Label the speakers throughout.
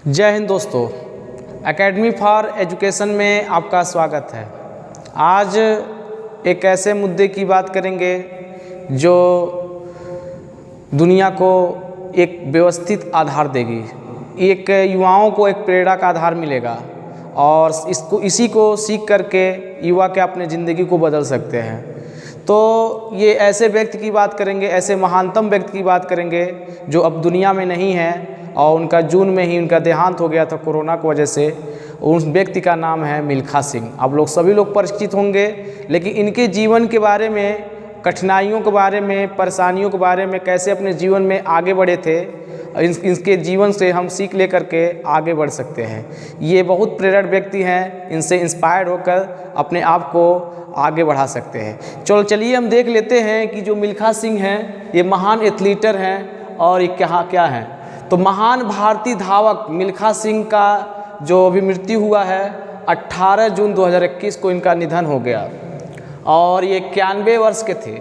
Speaker 1: जय हिंद दोस्तों, academy for education में आपका स्वागत है। आज एक ऐसे मुद्दे की बात करेंगे जो दुनिया को एक व्यवस्थित आधार देगी, एक युवाओं को एक प्रेरणा का आधार मिलेगा और इसी को सीख करके युवा के अपने ज़िंदगी को बदल सकते हैं। तो ये ऐसे व्यक्ति की बात करेंगे, ऐसे महानतम व्यक्ति की बात करेंगे जो अब दुनिया में नहीं है और उनका जून में ही उनका देहांत हो गया था कोरोना की वजह से। उस व्यक्ति का नाम है मिल्खा सिंह। आप लोग सभी लोग परिचित होंगे, लेकिन इनके जीवन के बारे में, कठिनाइयों के बारे में, परेशानियों के बारे में, कैसे अपने जीवन में आगे बढ़े थे, इनके जीवन से हम सीख लेकर के आगे बढ़ सकते हैं। ये बहुत प्रेरक व्यक्ति हैं, इनसे इंस्पायर्ड होकर अपने आप को आगे बढ़ा सकते हैं। चलिए हम देख लेते हैं कि जो मिल्खा सिंह हैं ये महान एथलीटर हैं और ये क्या हैं। तो महान भारतीय धावक मिल्खा सिंह का जो अभी मृत्यु हुआ है 18 जून 2021 को इनका निधन हो गया और ये 91 वर्ष के थे।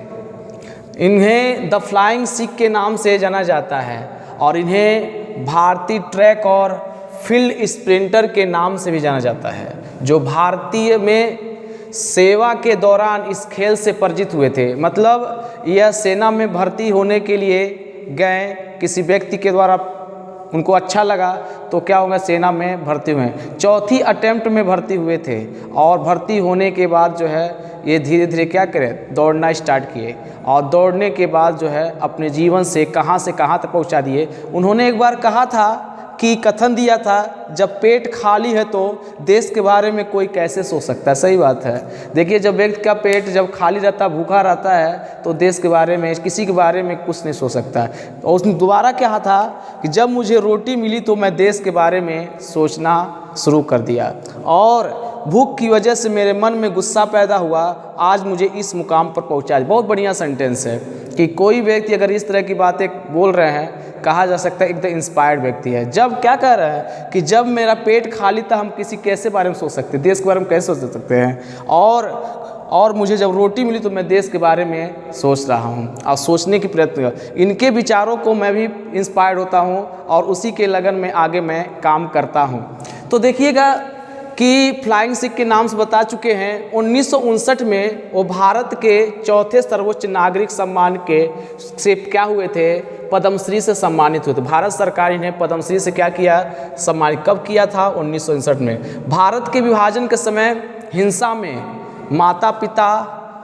Speaker 1: इन्हें द फ्लाइंग सिख के नाम से जाना जाता है और इन्हें भारतीय ट्रैक और फील्ड स्प्रिंटर के नाम से भी जाना जाता है, जो भारतीय में सेवा के दौरान इस खेल से परिचित हुए थे। मतलब यह सेना में भर्ती होने के लिए गए, किसी व्यक्ति के द्वारा उनको अच्छा लगा तो क्या होगा, सेना में भर्ती हुए। चौथी अटेम्प्ट में भर्ती हुए थे और भर्ती होने के बाद जो है ये धीरे धीरे क्या करें, दौड़ना स्टार्ट किए और दौड़ने के बाद जो है अपने जीवन से कहाँ तक पहुँचा दिए। उन्होंने एक बार कहा था कि कथन दिया था, जब पेट खाली है तो देश के बारे में कोई कैसे सोच सकता है। सही बात है। देखिए, जब व्यक्ति का पेट जब खाली रहता, भूखा रहता है, तो देश के बारे में, किसी के बारे में कुछ नहीं सोच सकता है। और उसने दोबारा कहा था कि जब मुझे रोटी मिली तो मैं देश के बारे में सोचना शुरू कर दिया और भूख की वजह से मेरे मन में गुस्सा पैदा हुआ, आज मुझे इस मुकाम पर पहुंचा। बहुत बढ़िया सेंटेंस है कि कोई व्यक्ति अगर इस तरह की बातें बोल रहे हैं, कहा जा सकता है एकदम इंस्पायर्ड व्यक्ति है। जब क्या कह रहे हैं कि जब मेरा पेट खाली था, हम किसी कैसे बारे में सोच सकते हैं, देश के बारे में कैसे सोच सकते हैं, और मुझे जब रोटी मिली तो मैं देश के बारे में सोच रहा हूँ और सोचने की प्रयत्न। इनके विचारों को मैं भी इंस्पायर्ड होता हूँ और उसी के लगन में आगे मैं काम करता हूँ। तो देखिएगा कि फ्लाइंग सिख के नाम से बता चुके हैं। 1959 में वो भारत के चौथे सर्वोच्च नागरिक सम्मान के से क्या हुए थे, पद्मश्री से सम्मानित हुए थे। भारत सरकार इन्हें पद्मश्री से क्या किया, सम्मानित। कब किया था? 1959 में। भारत के विभाजन के समय हिंसा में माता पिता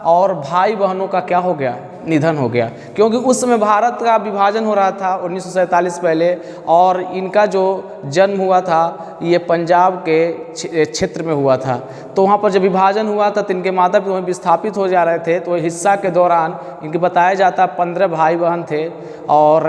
Speaker 1: और भाई बहनों का क्या हो गया, निधन हो गया, क्योंकि उस समय भारत का विभाजन हो रहा था 1947 पहले, और इनका जो जन्म हुआ था ये पंजाब के क्षेत्र में हुआ था। तो वहाँ पर जब विभाजन हुआ था तो इनके माता पिता विस्थापित हो जा रहे थे। तो हिस्सा के दौरान इनके बताया जाता 15 भाई बहन थे और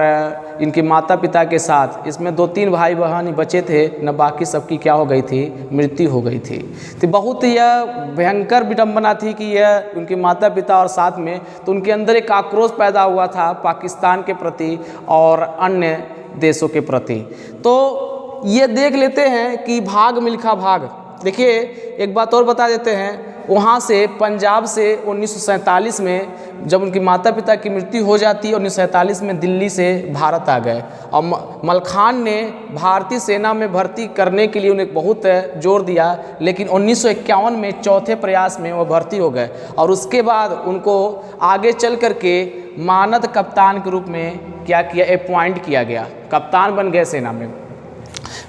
Speaker 1: इनके माता पिता के साथ इसमें 2-3 भाई बहन ही बचे थे, न बाकी सबकी क्या हो गई थी, मृत्यु हो गई थी। तो बहुत यह भयंकर विडंबना थी कि यह उनके माता पिता और साथ में, तो उनके अंदर एक आक्रोश पैदा हुआ था पाकिस्तान के प्रति और अन्य देशों के प्रति। तो ये देख लेते हैं कि भाग मिल्खा भाग। देखिए, एक बात और बता देते हैं, वहाँ से पंजाब से 1947 में जब उनकी माता पिता की मृत्यु हो जाती है, 1947 में दिल्ली से भारत आ गए और मलखान ने भारतीय सेना में भर्ती करने के लिए उन्हें बहुत जोर दिया, लेकिन 1951 में चौथे प्रयास में वो भर्ती हो गए और उसके बाद उनको आगे चल कर के मानद कप्तान के रूप में क्या किया, अपॉइंट किया गया, कप्तान बन गए सेना में।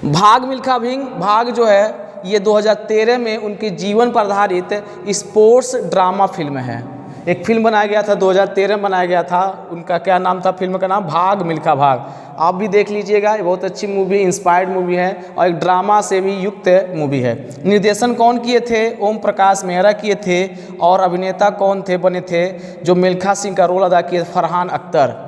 Speaker 1: भाग मिल्खा भाग जो है ये 2013 में उनके जीवन पर आधारित स्पोर्ट्स ड्रामा फिल्म है। एक फिल्म बनाया गया था, 2013 में बनाया गया था। उनका क्या नाम था फिल्म का नाम? भाग मिल्खा भाग। आप भी देख लीजिएगा, ये बहुत अच्छी मूवी, इंस्पायर्ड मूवी है और एक ड्रामा से भी युक्त मूवी है। निर्देशन कौन किए थे? ओम प्रकाश मेहरा किए थे। और अभिनेता कौन थे बने थे जो मिल्खा सिंह का रोल अदा किए? फरहान अख्तर।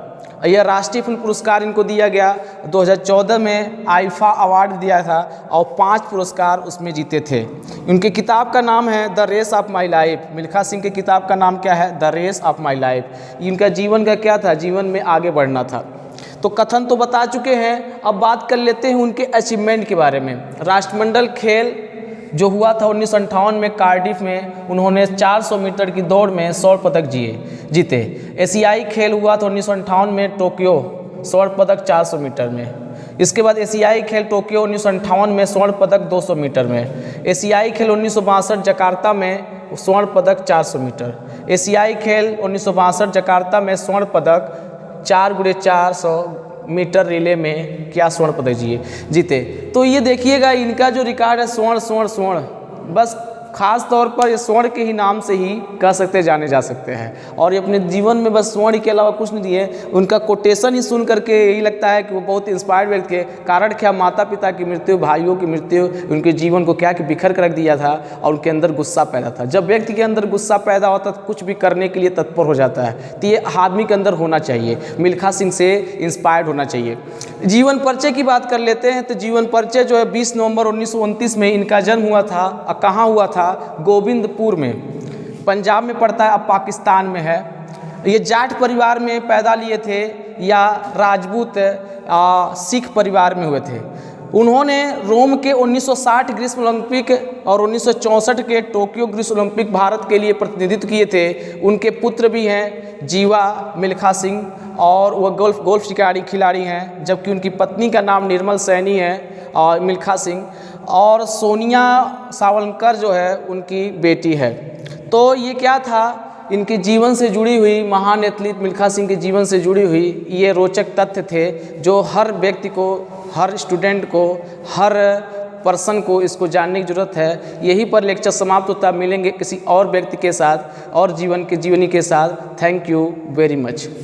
Speaker 1: यह राष्ट्रीय फिल्म पुरस्कार इनको दिया गया। 2014 में आईफा अवार्ड दिया था और 5 पुरस्कार उसमें जीते थे। उनके किताब का नाम है the race of my life. Milkha Singh के किताब का नाम क्या है? The race of my life. इनका जीवन का क्या था? जीवन में आगे बढ़ना था। तो कथन तो बता चुके हैं, अब बात कर लेते हैं उनके अचीवमेंट के बारे में। राष्ट्रमंडल खेल जो हुआ था 1958 में कार्डिफ में, उन्होंने 400 मीटर की दौड़ में स्वर्ण पदक जीते। एशियाई खेल हुआ था 1958 में टोक्यो, स्वर्ण पदक 400 मीटर में। इसके बाद एशियाई खेल टोक्यो 1958 में स्वर्ण पदक 200 मीटर में। एशियाई खेल 1962 जकार्ता में स्वर्ण पदक 400 मीटर। एशियाई खेल 1962 जकार्ता में स्वर्ण पदक 4x400 मीटर रिले में क्या स्वर्ण पदक जीते। तो ये देखिएगा इनका जो रिकॉर्ड है स्वर्ण स्वर्ण स्वर्ण, बस खास तौर पर ये स्वर्ण के ही नाम से ही कह सकते जाने जा सकते हैं। और ये अपने जीवन में बस स्वर्ण के अलावा कुछ नहीं दिए। उनका कोटेशन ही सुन करके यही लगता है कि वो बहुत इंस्पायर्ड व्यक्ति थे। कारण क्या, माता पिता की मृत्यु, भाइयों की मृत्यु, उनके जीवन को क्या कि बिखर कर रख दिया था और उनके अंदर गुस्सा पैदा था। जब व्यक्ति के अंदर गुस्सा पैदा होता है तो कुछ भी करने के लिए तत्पर हो जाता है। तो ये आदमी के अंदर होना चाहिए, मिल्खा सिंह से इंस्पायर्ड होना चाहिए। जीवन परिचय की बात कर लेते हैं। तो जीवन परिचय जो है 20 नवंबर 1929 में इनका जन्म हुआ था। कहाँ हुआ था? गोविंदपुर में, पंजाब में पड़ता है, अब पाकिस्तान में है। ये जाट परिवार में पैदा लिए थे या राजपूत सिख परिवार में हुए थे। उन्होंने रोम के 1960 ग्रीष्म ओलंपिक और 1964 के टोक्यो ग्रीष्म ओलंपिक भारत के लिए प्रतिनिधित्व किए थे। उनके पुत्र भी हैं जीवा मिल्खा सिंह और वह गोल्फ खिलाड़ी हैं, जबकि उनकी पत्नी का नाम निर्मल सैनी है और मिल्खा सिंह, और सोनिया सावलकर जो है उनकी बेटी है। तो ये क्या था, इनके जीवन से जुड़ी हुई, महान एथलीट मिल्खा सिंह के जीवन से जुड़ी हुई ये रोचक तथ्य थे जो हर व्यक्ति को, हर स्टूडेंट को, हर पर्सन को इसको जानने की ज़रूरत है। यहीं पर लेक्चर समाप्त होता है। मिलेंगे किसी और व्यक्ति के साथ और जीवनी के साथ। Thank you very much.